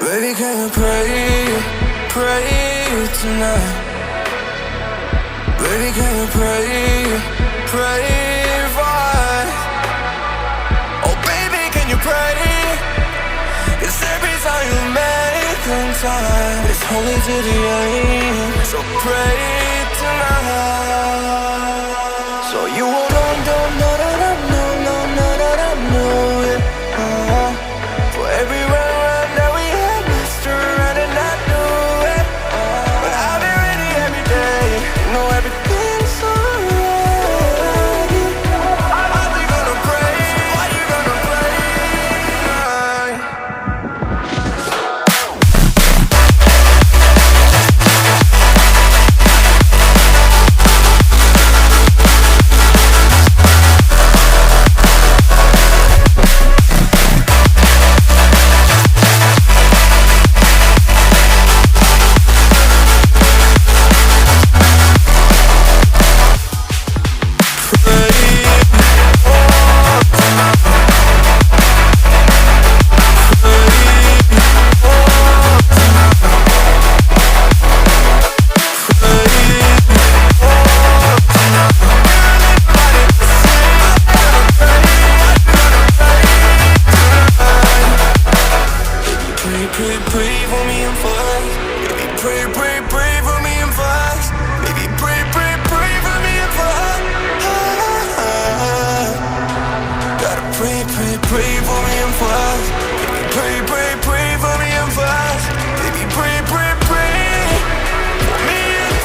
Baby, can you pray tonight? Baby, can you pray right? Oh baby, can you pray? 'Cause every time you make time, it's only to the end. So pray tonight. So you won't know, yeah. For every run that we had, messed around and not do it. But I'll be ready every day. You know everything's alright. Are we gonna pray? Are you gonna pray tonight? Pray for me and fast. Baby, pray for me and fast. Baby, pray for me and fast. Gotta pray for me and fast. Baby, pray for me and fast. Baby, pray for me and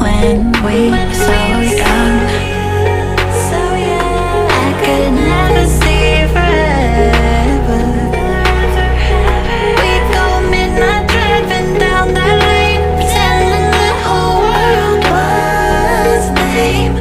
When we were so young, I could never see forever. We'd go midnight driving down that lane, pretending the whole world was lame.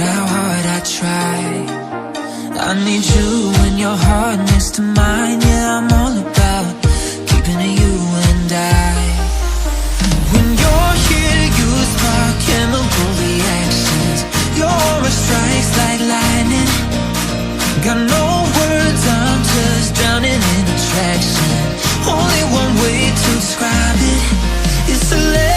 how hard I try. I need you and your heart next to mine. Yeah, I'm all about keeping it you and I. When you're here, you spark chemical reactions. Your aura strikes like lightning. Got no words, I'm just drowning in attraction. Only one way to describe it is to let